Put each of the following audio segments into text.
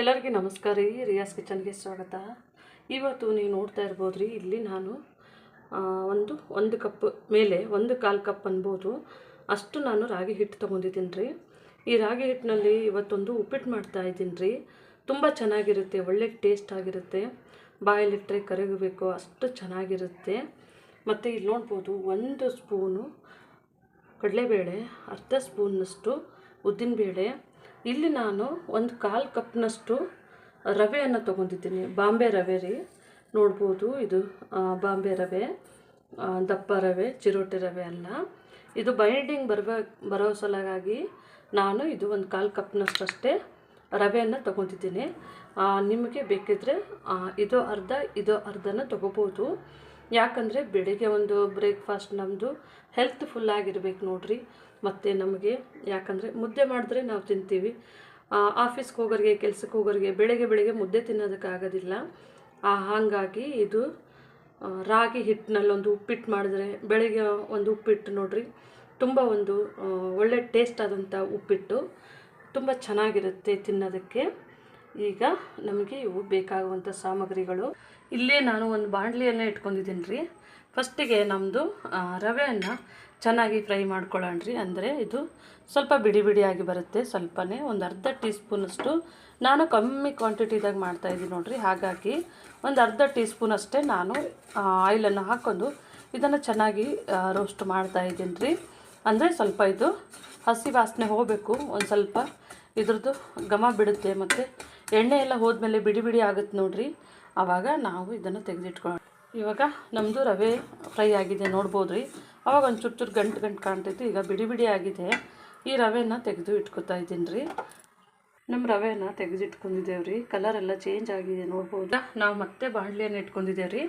ಎಲ್ಲರಿಗೂ ನಮಸ್ಕಾರ ರೀ. ರಿಯಾಸ್ ಕಿಚನ್ಗೆ ಸ್ವಾಗತ. ಇವತ್ತು ನೀವು ನೋಡ್ತಾ ಇರ್ಬೋದು ರೀ, ಇಲ್ಲಿ ನಾನು ಒಂದು ಕಪ್ ಮೇಲೆ 1/4 ಕಪ್ ಅನ್ಬೋದು ಅಷ್ಟು ನಾನು ರಾಗಿ ಹಿಟ್ಟು ತೊಗೊಂಡಿದ್ದೀನಿ ರೀ. ಈ ರಾಗಿ ಹಿಟ್ಟಿನಲ್ಲಿ ಇವತ್ತೊಂದು ಉಪ್ಪಿಟ್ಟು ಮಾಡ್ತಾ ಇದ್ದೀನಿ ರೀ. ತುಂಬ ಚೆನ್ನಾಗಿರುತ್ತೆ, ಒಳ್ಳೆ ಟೇಸ್ಟ್ ಆಗಿರುತ್ತೆ. ಬಾಯಲ್ಲಿಟ್ಟರೆ ಕರಗಬೇಕು ಅಷ್ಟು ಚೆನ್ನಾಗಿರುತ್ತೆ. ಮತ್ತು ಇಲ್ಲಿ ನೋಡ್ಬೋದು 1 ಸ್ಪೂನು ಕಡಲೆಬೇಳೆ, ಅರ್ಧ ಸ್ಪೂನ್ನಷ್ಟು ಉದ್ದಿನಬೇಳೆ, ಇಲ್ಲಿ ನಾನು 1/4 ಕಪ್ನಷ್ಟು ರವೆಯನ್ನು ತೊಗೊಂಡಿದ್ದೀನಿ. ಬಾಂಬೆ ರವೆ ರೀ, ನೋಡ್ಬೋದು ಇದು ಬಾಂಬೆ ರವೆ, ದಪ್ಪ ರವೆ, ಚಿರೋಟಿ ರವೆ ಅಲ್ಲ. ಇದು ಬೈಂಡಿಂಗ್ ಬರೋ ಸಲುವಾಗಿ ನಾನು ಇದು 1/4 ಕಪ್ನಷ್ಟು ಅಷ್ಟೇ ರವೆಯನ್ನು ತೊಗೊಂಡಿದ್ದೀನಿ. ನಿಮಗೆ ಬೇಕಿದ್ದರೆ ಇದು ಅರ್ಧನ ತೊಗೋಬೋದು. ಯಾಕಂದರೆ ಬೆಳಿಗ್ಗೆ ಒಂದು ಬ್ರೇಕ್ಫಾಸ್ಟ್ ನಮ್ಮದು ಹೆಲ್ತ್ಫುಲ್ ಆಗಿರ್ಬೇಕು ನೋಡಿರಿ. ಮತ್ತು ನಮಗೆ ಯಾಕಂದರೆ ಮುದ್ದೆ ಮಾಡಿದ್ರೆ ನಾವು ತಿಂತೀವಿ, ಆಫೀಸ್ಗೆ ಹೋಗೋರಿಗೆ, ಕೆಲ್ಸಕ್ಕೆ ಹೋಗೋರಿಗೆ ಬೆಳಗ್ಗೆ ಮುದ್ದೆ ತಿನ್ನೋದಕ್ಕಾಗೋದಿಲ್ಲ. ಹಾಗಾಗಿ ಇದು ರಾಗಿ ಹಿಟ್ಟಿನಲ್ಲಿ ಒಂದು ಉಪ್ಪಿಟ್ಟು ಮಾಡಿದ್ರೆ, ಬೆಳಗ್ಗೆ ಒಂದು ಉಪ್ಪಿಟ್ಟು ನೋಡಿರಿ, ತುಂಬ ಒಂದು ಒಳ್ಳೆ ಟೇಸ್ಟ್ ಆದಂಥ ಉಪ್ಪಿಟ್ಟು, ತುಂಬ ಚೆನ್ನಾಗಿರುತ್ತೆ ತಿನ್ನೋದಕ್ಕೆ. ಈಗ ನಮಗೆ ಇವು ಬೇಕಾಗುವಂಥ ಸಾಮಗ್ರಿಗಳು. ಇಲ್ಲೇ ನಾನು ಒಂದು ಬಾಣಲಿಯನ್ನು ಇಟ್ಕೊಂಡಿದ್ದೀನಿ ರೀ. ಫಸ್ಟಿಗೆ ನಮ್ಮದು ರವೆಯನ್ನು ಚೆನ್ನಾಗಿ ಫ್ರೈ ಮಾಡ್ಕೊಳ್ಳೋಣ ರೀ. ಅಂದರೆ ಇದು ಸ್ವಲ್ಪ ಬಿಡಿ ಬಿಡಿಯಾಗಿ ಬರುತ್ತೆ. ಸ್ವಲ್ಪನೇ ಒಂದು ಅರ್ಧ ಟೀ ಸ್ಪೂನಷ್ಟು, ನಾನು ಕಮ್ಮಿ ಕ್ವಾಂಟಿಟಿದಾಗ ಮಾಡ್ತಾಯಿದ್ದೀನಿ ನೋಡಿರಿ. ಹಾಗಾಗಿ ಒಂದು ಅರ್ಧ ಟೀ ಸ್ಪೂನ್ ಅಷ್ಟೇ ನಾನು ಆಯಿಲನ್ನು ಹಾಕ್ಕೊಂಡು ಇದನ್ನು ಚೆನ್ನಾಗಿ ರೋಸ್ಟ್ ಮಾಡ್ತಾಯಿದ್ದೀನಿ ರೀ. ಅಂದರೆ ಸ್ವಲ್ಪ ಇದು ಹಸಿ ವಾಸನೆ ಹೋಗಬೇಕು, ಒಂದು ಸ್ವಲ್ಪ ಇದ್ರದ್ದು ಘಮ ಬಿಡುತ್ತೆ. ಮತ್ತು ಎಣ್ಣೆ ಎಲ್ಲ ಹೋದ್ಮೇಲೆ ಬಿಡಿ ಬಿಡಿ ಆಗುತ್ತೆ ನೋಡಿರಿ, ಆವಾಗ ನಾವು ಇದನ್ನು ತೆಗೆದಿಟ್ಕೊಳ್ಳೋಣ. ಇವಾಗ ನಮ್ಮದು ರವೆ ಫ್ರೈ ಆಗಿದೆ ನೋಡ್ಬೋದು ರೀ. ಆವಾಗ ಒಂದು ಚೂರು ಗಂಟು ಕಾಣ್ತೈತಿ. ಈಗ ಬಿಡಿ ಬಿಡಿ ಆಗಿದೆ. ಈ ರವೆನ ತೆಗೆದು ಇಟ್ಕೊತಾ ಇದ್ದೀನಿ ರೀ. ನಮ್ಮ ರವೆನ ತೆಗೆದಿಟ್ಕೊಂಡಿದ್ದೇವೆ ರೀ. ಕಲರೆಲ್ಲ ಚೇಂಜ್ ಆಗಿದೆ ನೋಡ್ಬೋದು. ನಾವು ಮತ್ತೆ ಬಾಣಲಿಯನ್ನು ಇಟ್ಕೊಂಡಿದ್ದೇವೆ ರೀ.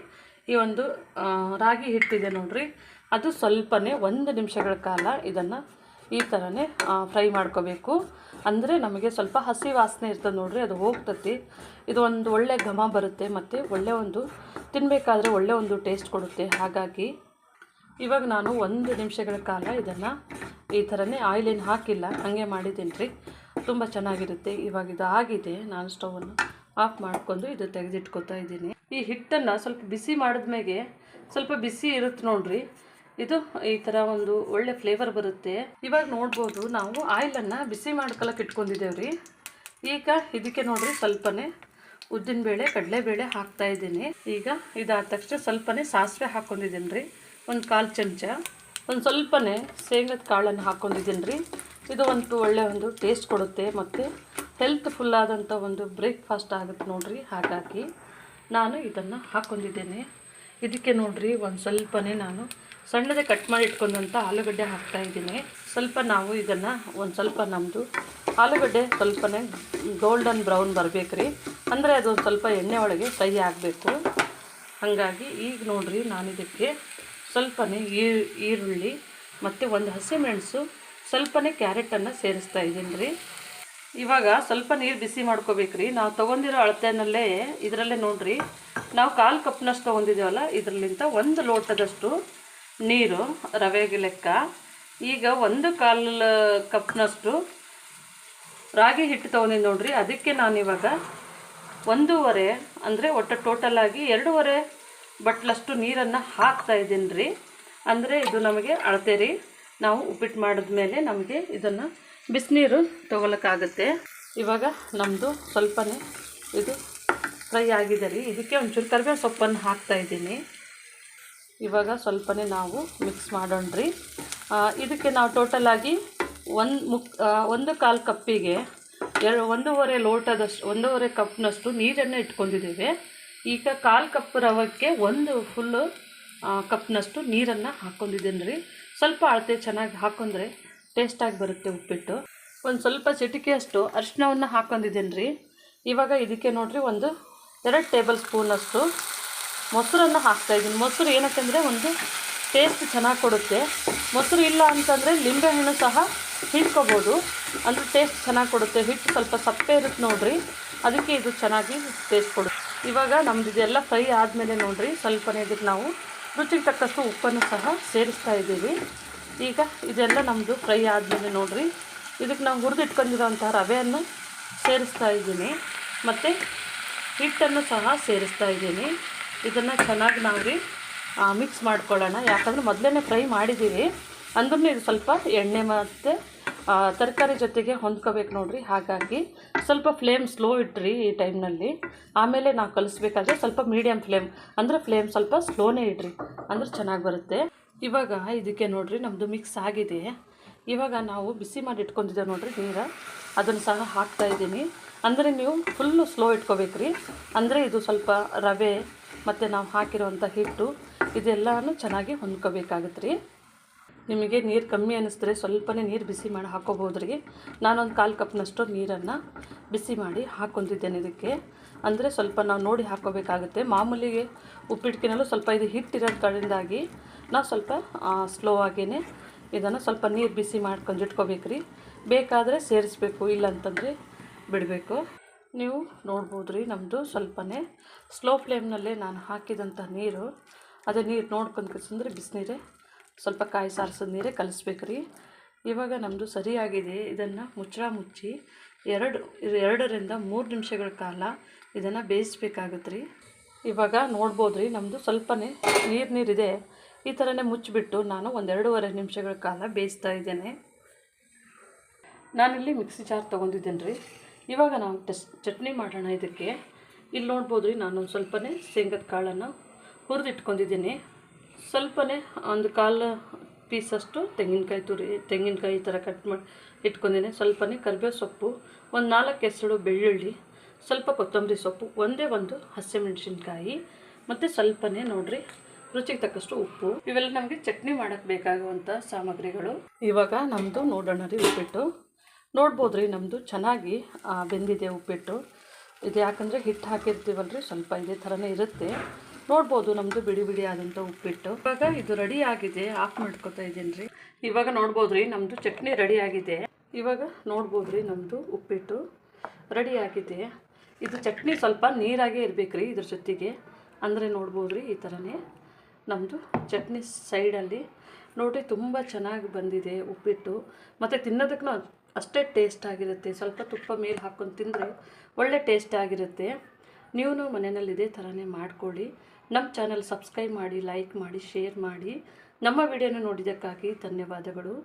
ಈ ಒಂದು ರಾಗಿ ಹಿಟ್ಟಿದೆ ನೋಡಿರಿ, ಅದು ಸ್ವಲ್ಪನೇ 1 ನಿಮಿಷಗಳ ಕಾಲ ಇದನ್ನು ಈ ಥರನೇ ಫ್ರೈ ಮಾಡ್ಕೋಬೇಕು. ಅಂದರೆ ನಮಗೆ ಸ್ವಲ್ಪ ಹಸಿ ವಾಸನೆ ಇರ್ತದೆ ನೋಡಿರಿ, ಅದು ಹೋಗ್ತತಿ. ಇದು ಒಂದು ಒಳ್ಳೆ ಘಮ ಬರುತ್ತೆ ಮತ್ತು ಒಳ್ಳೆ ಒಂದು ತಿನ್ನಬೇಕಾದ್ರೆ ಒಳ್ಳೆ ಒಂದು ಟೇಸ್ಟ್ ಕೊಡುತ್ತೆ. ಹಾಗಾಗಿ ಇವಾಗ ನಾನು 1 ನಿಮಿಷಗಳ ಕಾಲ ಇದನ್ನು ಈ ಥರನೇ ಆಯಿಲೇನು ಹಾಕಿಲ್ಲ, ಹಾಗೆ ಮಾಡಿದ್ದೀನಿ ರೀ. ತುಂಬ ಚೆನ್ನಾಗಿರುತ್ತೆ. ಇವಾಗ ಇದು ಆಗಿದೆ. ನಾನು ಸ್ಟವನ್ನು ಆಫ್ ಮಾಡ್ಕೊಂಡು ಇದು ತೆಗೆದಿಟ್ಕೊತಾ ಇದ್ದೀನಿ. ಈ ಹಿಟ್ಟನ್ನು ಸ್ವಲ್ಪ ಬಿಸಿ ಮಾಡಿದ್ಮೇಲೆ, ಸ್ವಲ್ಪ ಬಿಸಿ ಇರುತ್ತೆ ನೋಡಿರಿ, ಇದು ಈ ಥರ ಒಂದು ಒಳ್ಳೆ ಫ್ಲೇವರ್ ಬರುತ್ತೆ. ಇವಾಗ ನೋಡ್ಬೋದು ನಾವು ಆಯಿಲನ್ನು ಬಿಸಿ ಮಾಡ್ಕೊಳಕ್ಕೆ ಇಟ್ಕೊಂಡಿದ್ದೇವೆ ರೀ. ಈಗ ಇದಕ್ಕೆ ನೋಡಿರಿ ಸ್ವಲ್ಪನೇ ಉದ್ದಿನಬೇಳೆ, ಕಡಲೆಬೇಳೆ ಹಾಕ್ತಾಯಿದ್ದೀನಿ. ಈಗ ಇದಾದ ತಕ್ಷಣ ಸ್ವಲ್ಪನೇ ಸಾಸಿವೆ ಹಾಕ್ಕೊಂಡಿದ್ದೀನಿ ರೀ, ಒಂದು 1/4 ಚಮಚ. ಒಂದು ಸ್ವಲ್ಪನೇ ಶೇಂಗದ ಕಾಳನ್ನು ಹಾಕ್ಕೊಂಡಿದ್ದೀನಿ ರೀ. ಇದು ಒಳ್ಳೆ ಒಂದು ಟೇಸ್ಟ್ ಕೊಡುತ್ತೆ ಮತ್ತು ಹೆಲ್ತ್ಫುಲ್ ಆದಂಥ ಒಂದು ಬ್ರೇಕ್ಫಾಸ್ಟ್ ಆಗುತ್ತೆ ನೋಡಿರಿ. ಹಾಗಾಗಿ ನಾನು ಇದನ್ನು ಹಾಕ್ಕೊಂಡಿದ್ದೇನೆ. ಇದಕ್ಕೆ ನೋಡಿರಿ ಒಂದು ಸ್ವಲ್ಪನೇ ನಾನು ಸಣ್ಣದೇ ಕಟ್ ಮಾಡಿ ಇಟ್ಕೊಂಡಂಥ ಆಲೂಗಡ್ಡೆ ಹಾಕ್ತಾಯಿದ್ದೀನಿ. ಸ್ವಲ್ಪ ನಾವು ಇದನ್ನು ಒಂದು ಸ್ವಲ್ಪ ನಮ್ಮದು ಆಲೂಗಡ್ಡೆ ಸ್ವಲ್ಪನೇ ಗೋಲ್ಡನ್ ಬ್ರೌನ್ ಬರಬೇಕು ರೀ. ಅಂದರೆ ಅದು ಒಂದು ಸ್ವಲ್ಪ ಎಣ್ಣೆ ಒಳಗೆ ಫ್ರೈ ಆಗಬೇಕು. ಹಾಗಾಗಿ ಈಗ ನೋಡಿರಿ ನಾನು ಇದಕ್ಕೆ ಸ್ವಲ್ಪನೇ ಈರುಳ್ಳಿ ಮತ್ತು ಒಂದು ಹಸಿಮೆಣಸು, ಸ್ವಲ್ಪನೇ ಕ್ಯಾರೆಟನ್ನು ಸೇರಿಸ್ತಾ ಇದ್ದೀನಿ ರೀ. ಇವಾಗ ಸ್ವಲ್ಪ ನೀರು ಬಿಸಿ ಮಾಡ್ಕೋಬೇಕ್ರಿ. ನಾವು ತೊಗೊಂಡಿರೋ ಅಳತೆನಲ್ಲೇ ಇದರಲ್ಲೇ ನೋಡಿರಿ, ನಾವು 1/4 ಕಪ್ನಷ್ಟು ತೊಗೊಂಡಿದ್ದೇವಲ್ಲ, ಇದರಲ್ಲಿಂದ 1 ಲೋಟದಷ್ಟು ನೀರು ರವೆಗೆ ಲೆಕ್ಕ. ಈಗ 1/4 ಕಪ್ನಷ್ಟು ರಾಗಿ ಹಿಟ್ಟು ತೊಗೊಂಡಿದ್ದು ನೋಡಿರಿ, ಅದಕ್ಕೆ ನಾನಿವಾಗ 1.5 ಅಂದರೆ ಒಟ್ಟು ಟೋಟಲಾಗಿ 2.5 ಬಟ್ಲಷ್ಟು ನೀರನ್ನು ಹಾಕ್ತಾಯಿದ್ದೀನಿ ರೀ. ಅಂದರೆ ಇದು ನಮಗೆ ಅಳತೆ ರೀ. ನಾವು ಉಪ್ಪಿಟ್ಟು ಮಾಡಿದ್ಮೇಲೆ ನಮಗೆ ಇದನ್ನು ಬಿಸಿನೀರು ತೊಗೊಳಕ್ಕಾಗುತ್ತೆ. ಇವಾಗ ನಮ್ಮದು ಸ್ವಲ್ಪನೇ ಇದು ಫ್ರೈ ಆಗಿದೆ ರೀ. ಇದಕ್ಕೆ ಒಂಚೂರು ಕರಿಬೇವು ಸೊಪ್ಪನ್ನು ಹಾಕ್ತಾಯಿದ್ದೀನಿ. ಇವಾಗ ಸ್ವಲ್ಪನೇ ನಾವು ಮಿಕ್ಸ್ ಮಾಡೋಣ ರೀ. ಇದಕ್ಕೆ ನಾವು ಟೋಟಲಾಗಿ 1/4 ಕಪ್ಪಿಗೆ 1.5 ಲೋಟದಷ್ಟು, 1.5 ಕಪ್ನಷ್ಟು ನೀರನ್ನು ಇಟ್ಕೊಂಡಿದ್ದೇವೆ. ಈಗ 1/4 ಕಪ್ ರವಕ್ಕೆ 1 ಫುಲ್ಲು ಕಪ್ನಷ್ಟು ನೀರನ್ನು ಹಾಕ್ಕೊಂಡಿದ್ದೀನಿ ರೀ. ಸ್ವಲ್ಪ ಅಳತೆ ಚೆನ್ನಾಗಿ ಹಾಕ್ಕೊಂಡ್ರೆ ಟೇಸ್ಟಾಗಿ ಬರುತ್ತೆ ಉಪ್ಪಿಟ್ಟು. ಒಂದು ಸ್ವಲ್ಪ ಚಿಟಿಕೆಯಷ್ಟು ಅರಿಶಿನವನ್ನು ಹಾಕ್ಕೊಂಡಿದ್ದೀನಿ ರೀ. ಇವಾಗ ಇದಕ್ಕೆ ನೋಡಿರಿ 2 ಟೇಬಲ್ ಸ್ಪೂನಷ್ಟು ಮೊಸರನ್ನು ಹಾಕ್ತಾಯಿದ್ದೀನಿ. ಮೊಸರು ಏನಕ್ಕಂದರೆ ಒಂದು ಟೇಸ್ಟ್ ಚೆನ್ನಾಗಿ ಕೊಡುತ್ತೆ. ಮೊಸರು ಇಲ್ಲ ಅಂತಂದರೆ ಲಿಂಬೆಹಣ್ಣು ಸಹ ಹಿಂಡ್ಕೋಬೋದು, ಅಂದರೆ ಟೇಸ್ಟ್ ಚೆನ್ನಾಗಿ ಕೊಡುತ್ತೆ. ಹಿಟ್ಟು ಸ್ವಲ್ಪ ಸಪ್ಪೆ ಇರುತ್ತೆ ನೋಡಿರಿ, ಅದಕ್ಕೆ ಇದು ಚೆನ್ನಾಗಿ ಟೇಸ್ಟ್ ಕೊಡುತ್ತೆ. ಇವಾಗ ನಮ್ಮದು ಇದೆಲ್ಲ ಫ್ರೈ ಆದಮೇಲೆ ನೋಡಿರಿ, ಸ್ವಲ್ಪನೇ ಇದಕ್ಕೆ ನಾವು ರುಚಿಗೆ ತಕ್ಕಷ್ಟು ಉಪ್ಪನ್ನು ಸಹ ಸೇರಿಸ್ತಾ ಇದ್ದೀವಿ. ಈಗ ಇದೆಲ್ಲ ನಮ್ಮದು ಫ್ರೈ ಆದಮೇಲೆ ನೋಡಿರಿ, ಇದಕ್ಕೆ ನಾವು ಹುರಿದಿಟ್ಕೊಂಡಿರೋಂಥ ರವೆಯನ್ನು ಸೇರಿಸ್ತಾ ಇದ್ದೀನಿ. ಮತ್ತು ಹಿಟ್ಟನ್ನು ಸಹ ಸೇರಿಸ್ತಾ ಇದ್ದೀನಿ. ಇದನ್ನು ಚೆನ್ನಾಗಿ ನಾವು ರೀ ಮಿಕ್ಸ್ ಮಾಡ್ಕೊಳ್ಳೋಣ. ಯಾಕಂದರೆ ಮೊದಲೇ ಫ್ರೈ ಮಾಡಿದ್ದೀವಿ, ಅಂದ್ರೂ ಇದು ಸ್ವಲ್ಪ ಎಣ್ಣೆ ಮತ್ತು ತರಕಾರಿ ಜೊತೆಗೆ ಹೊಂದ್ಕೋಬೇಕು ನೋಡಿರಿ. ಹಾಗಾಗಿ ಸ್ವಲ್ಪ ಫ್ಲೇಮ್ ಸ್ಲೋ ಇಟ್ರಿ ಈ ಟೈಮ್ನಲ್ಲಿ. ಆಮೇಲೆ ನಾವು ಕಲಿಸ್ಬೇಕಾದ್ರೆ ಸ್ವಲ್ಪ ಮೀಡಿಯಮ್ ಫ್ಲೇಮ್, ಅಂದರೆ ಫ್ಲೇಮ್ ಸ್ವಲ್ಪ ಸ್ಲೋನೇ ಇಡ್ರಿ, ಅಂದ್ರೆ ಚೆನ್ನಾಗಿ ಬರುತ್ತೆ. ಇವಾಗ ಇದಕ್ಕೆ ನೋಡಿರಿ ನಮ್ಮದು ಮಿಕ್ಸ್ ಆಗಿದೆ. ಇವಾಗ ನಾವು ಬಿಸಿ ಮಾಡಿ ಇಟ್ಕೊಂಡಿದ್ದೇವೆ ನೋಡಿರಿ ನೀರು, ಅದನ್ನು ಸಹ ಹಾಕ್ತಾಯಿದ್ದೀನಿ. ಅಂದರೆ ನೀವು ಫುಲ್ಲು ಸ್ಲೋ ಇಟ್ಕೋಬೇಕ್ರಿ, ಅಂದರೆ ಇದು ಸ್ವಲ್ಪ ರವೆ ಮತ್ತು ನಾವು ಹಾಕಿರೋವಂಥ ಹಿಟ್ಟು ಇದೆಲ್ಲನೂ ಚೆನ್ನಾಗಿ ಹೊಂದ್ಕೋಬೇಕಾಗತ್ತೆ ರೀ. ನಿಮಗೆ ನೀರು ಕಮ್ಮಿ ಅನ್ನಿಸಿದ್ರೆ ಸ್ವಲ್ಪನೇ ನೀರು ಬಿಸಿ ಮಾಡಿ ಹಾಕ್ಕೋಬೋದು ರೀ. ನಾನೊಂದು 1/4 ಕಪ್ನಷ್ಟು ನೀರನ್ನು ಬಿಸಿ ಮಾಡಿ ಹಾಕ್ಕೊತಿದ್ದೇನೆ ಇದಕ್ಕೆ. ಅಂದರೆ ಸ್ವಲ್ಪ ನಾವು ನೋಡಿ ಹಾಕ್ಕೋಬೇಕಾಗುತ್ತೆ. ಮಾಮೂಲಿಗೆ ಉಪ್ಪಿಟ್ಟಿನಲ್ಲೂ ಸ್ವಲ್ಪ ಇದು ಹಿಟ್ಟಿರೋದು ಕಡೆಯಿಂದಾಗಿ ನಾವು ಸ್ವಲ್ಪ ಸ್ಲೋ ಆಗಿಯೇ ಇದನ್ನು ಸ್ವಲ್ಪ ನೀರು ಬಿಸಿ ಮಾಡ್ಕೊಂಡು ಇಟ್ಕೋಬೇಕ್ರಿ. ಬೇಕಾದರೆ ಸೇರಿಸ್ಬೇಕು, ಇಲ್ಲಂತಂದರೆ ಬಿಡಬೇಕು. ನೀವು ನೋಡ್ಬೋದು ರೀ, ನಮ್ಮದು ಸ್ವಲ್ಪನೇ ಸ್ಲೋ ಫ್ಲೇಮ್ನಲ್ಲೇ ನಾನು ಹಾಕಿದಂಥ ನೀರು, ಅದೇ ನೀರು ನೋಡ್ಕೊಂಡು ಕಲಿಸಂದ್ರೆ ಬಿಸಿನೀರೇ, ಸ್ವಲ್ಪ ಕಾಯಿ ಸಾರಿಸಿದ ನೀರೇ ಕಲಿಸ್ಬೇಕ್ರಿ. ಇವಾಗ ನಮ್ಮದು ಸರಿಯಾಗಿದೆ. ಇದನ್ನು ಮುಚ್ಚಿ 2ರಿಂದ 3 ನಿಮಿಷಗಳ ಕಾಲ ಇದನ್ನು ಬೇಯಿಸ್ಬೇಕಾಗತ್ತೆ ರೀ. ಇವಾಗ ನೋಡ್ಬೋದು ರೀ, ನಮ್ಮದು ಸ್ವಲ್ಪನೇ ನೀರಿದೆ. ಈ ಥರನೇ ಮುಚ್ಚಿಬಿಟ್ಟು ನಾನು 1-2.5 ನಿಮಿಷಗಳ ಕಾಲ ಬೇಯಿಸ್ತಾ ಇದ್ದೇನೆ. ನಾನಿಲ್ಲಿ ಮಿಕ್ಸಿ ಜಾರ್ ತೊಗೊಂಡಿದ್ದೇನೆ ರೀ. ಇವಾಗ ನಾವು ಚಟ್ನಿ ಮಾಡೋಣ ಇದಕ್ಕೆ. ಇಲ್ಲಿ ನೋಡ್ಬೋದು ರೀ, ನಾನು ಸ್ವಲ್ಪನೇ ಶೇಂಗದ ಕಾಳನ್ನು ಹುರಿದಿಟ್ಕೊಂಡಿದ್ದೀನಿ. ಸ್ವಲ್ಪನೇ 1/4 ಪೀಸಷ್ಟು ತೆಂಗಿನಕಾಯಿ ಈ ಥರ ಕಟ್ ಮಾಡಿ ಇಟ್ಕೊಂಡಿದ್ದೀನಿ. ಸ್ವಲ್ಪನೇ ಕರಿಬೇವು ಸೊಪ್ಪು, 4 ಹೆಸರು ಬೆಳ್ಳುಳ್ಳಿ, ಸ್ವಲ್ಪ ಕೊತ್ತಂಬರಿ ಸೊಪ್ಪು, ಒಂದು ಹಸಿಮೆಣಸಿನ್ಕಾಯಿ ಮತ್ತು ಸ್ವಲ್ಪನೇ ನೋಡಿರಿ ರುಚಿಗೆ ತಕ್ಕಷ್ಟು ಉಪ್ಪು. ಇವೆಲ್ಲ ನಮಗೆ ಚಟ್ನಿ ಮಾಡೋಕ್ಕೆ ಬೇಕಾಗುವಂಥ ಸಾಮಗ್ರಿಗಳು. ಇವಾಗ ನಮ್ಮದು ನೋಡೋಣ ರೀ ಉಪ್ಪಿಟ್ಟು. ನೋಡ್ಬೋದು ರೀ, ನಮ್ಮದು ಚೆನ್ನಾಗಿ ಬೆಂದಿದೆ ಉಪ್ಪಿಟ್ಟು. ಇದು ಯಾಕಂದರೆ ಹಿಟ್ಟು ಹಾಕಿರ್ತೀವಲ್ರಿ, ಸ್ವಲ್ಪ ಇದೇ ಥರನೇ ಇರುತ್ತೆ. ನೋಡ್ಬೋದು ನಮ್ಮದು ಬಿಡಿ ಆದಂಥ ಉಪ್ಪಿಟ್ಟು. ಇವಾಗ ಇದು ರೆಡಿ ಆಗಿದೆ, ಆಫ್ ಮಾಡ್ಕೊತಾ ಇದ್ದೀನಿ ರೀ. ಇವಾಗ ನೋಡ್ಬೋದು ರೀ, ನಮ್ಮದು ಚಟ್ನಿ ರೆಡಿ ಆಗಿದೆ. ಇವಾಗ ನೋಡ್ಬೋದು ರೀ, ನಮ್ಮದು ಉಪ್ಪಿಟ್ಟು ರೆಡಿ ಆಗಿದೆ. ಇದು ಚಟ್ನಿ ಸ್ವಲ್ಪ ನೀರಾಗೇ ಇರಬೇಕು ರೀ ಇದ್ರ ಜೊತೆಗೆ. ಅಂದರೆ ನೋಡ್ಬೋದು ರೀ, ಈ ಥರನೇ ನಮ್ಮದು ಚಟ್ನಿ ಸೈಡಲ್ಲಿ ನೋಡಿರಿ ತುಂಬ ಚೆನ್ನಾಗಿ ಬಂದಿದೆ ಉಪ್ಪಿಟ್ಟು. ಮತ್ತು ತಿನ್ನೋದಕ್ಕೂ ಅಷ್ಟೇ ಟೇಸ್ಟ್ ಆಗಿರುತ್ತೆ. ಸ್ವಲ್ಪ ತುಪ್ಪ ಮೇಲೆ ಹಾಕ್ಕೊಂಡು ತಿಂದರೆ ಒಳ್ಳೆ ಟೇಸ್ಟ್ ಆಗಿರುತ್ತೆ. ನೀವು ಮನೆಯಲ್ಲಿ ಇದೇ ಥರನೇ ಮಾಡ್ಕೊಳ್ಳಿ. ನಮ್ಮ ಚಾನಲ್ ಸಬ್ಸ್ಕ್ರೈಬ್ ಮಾಡಿ, ಲೈಕ್ ಮಾಡಿ, ಶೇರ್ ಮಾಡಿ. ನಮ್ಮ ವಿಡಿಯೋನ ನೋಡಿದ್ದಕ್ಕಾಗಿ ಧನ್ಯವಾದಗಳು.